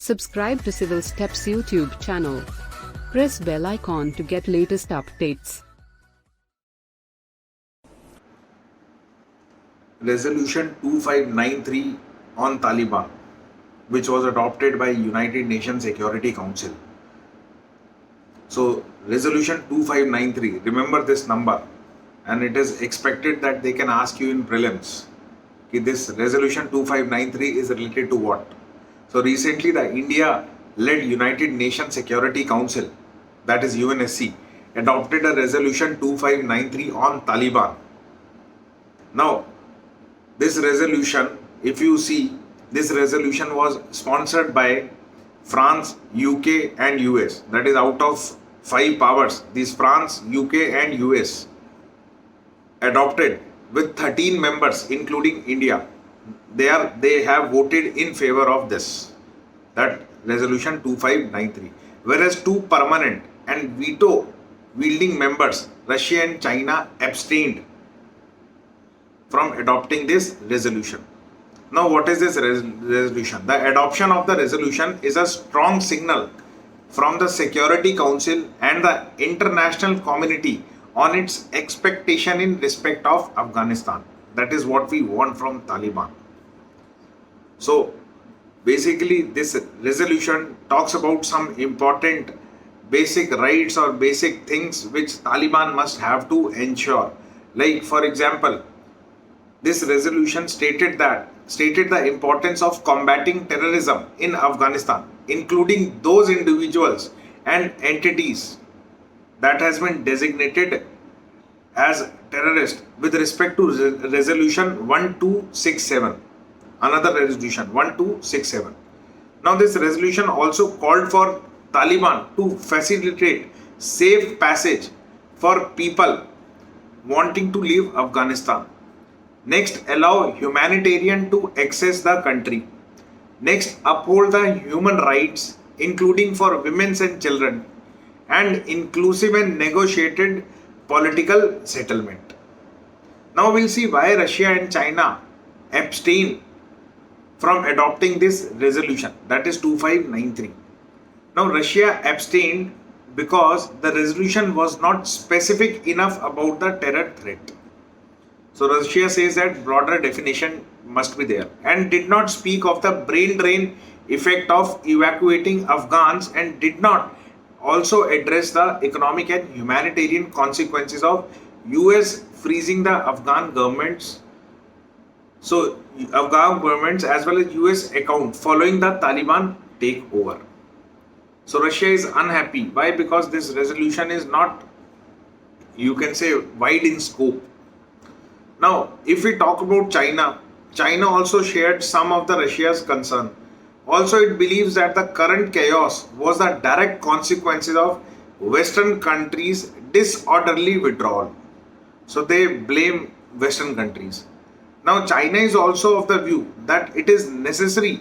Subscribe to CivilSteps YouTube channel. Press bell icon to get latest updates. Resolution 2593 on Taliban, which was adopted by United Nations Security Council. So Resolution 2593, remember this number, and it is expected that they can ask you in prelims. This Resolution 2593 is related to what? So recently the India-led United Nations Security Council, that is UNSC, adopted a Resolution 2593 on Taliban. Now, this resolution, if you see, this resolution was sponsored by France, UK and US. That is, out of 5 powers, these France, UK and US adopted with 13 members including India. They have voted in favor of this, that resolution 2593, whereas 2 permanent and veto wielding members, Russia and China, abstained from adopting this resolution. Now, what is this resolution? The adoption of the resolution is a strong signal from the Security Council and the international community on its expectation in respect of Afghanistan. That is what we want from Taliban. So basically this resolution talks about some important basic rights or basic things which Taliban must have to ensure. Like, for example, this resolution stated the importance of combating terrorism in Afghanistan, including those individuals and entities that has been designated as terrorist with respect to resolution 1267, another resolution 1267. Now, this resolution also called for Taliban to facilitate safe passage for people wanting to leave Afghanistan. Next, allow humanitarian to access the country. Next, uphold the human rights, including for women and children, and inclusive and negotiated political settlement. Now we'll see why Russia and China abstain from adopting this resolution, that is 2593. Now, Russia abstained because the resolution was not specific enough about the terror threat. So Russia says that broader definition must be there, and did not speak of the brain drain effect of evacuating Afghans, and did not also address the economic and humanitarian consequences of US freezing the Afghan governments. So Afghan governments as well as US account following the Taliban takeover. So Russia is unhappy. Why? Because this resolution is not, you can say, wide in scope. Now, if we talk about China, China also shared some of the Russia's concern. Also, it believes that the current chaos was the direct consequences of Western countries' disorderly withdrawal. So they blame Western countries. Now, China is also of the view that it is necessary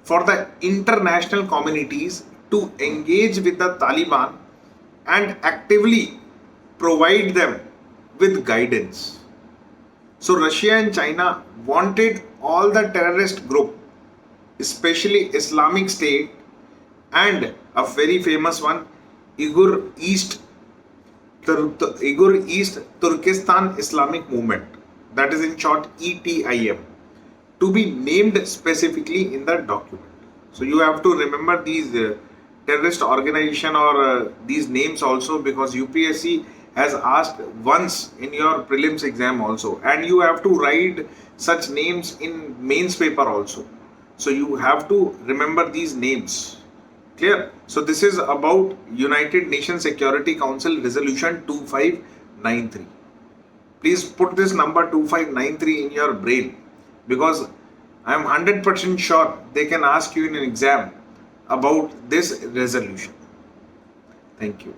for the international communities to engage with the Taliban and actively provide them with guidance. So Russia and China wanted all the terrorist group, especially Islamic State and a very famous one, Uyghur East Turkestan Islamic Movement, that is in short ETIM, to be named specifically in the document. So you have to remember these terrorist organization or these names also, because UPSC has asked once in your prelims exam also, and you have to write such names in mains paper also. So you have to remember these names. Clear? So this is about United Nations Security Council Resolution 2593. Please put this number 2593 in your brain, because I am 100% sure they can ask you in an exam about this resolution. Thank you.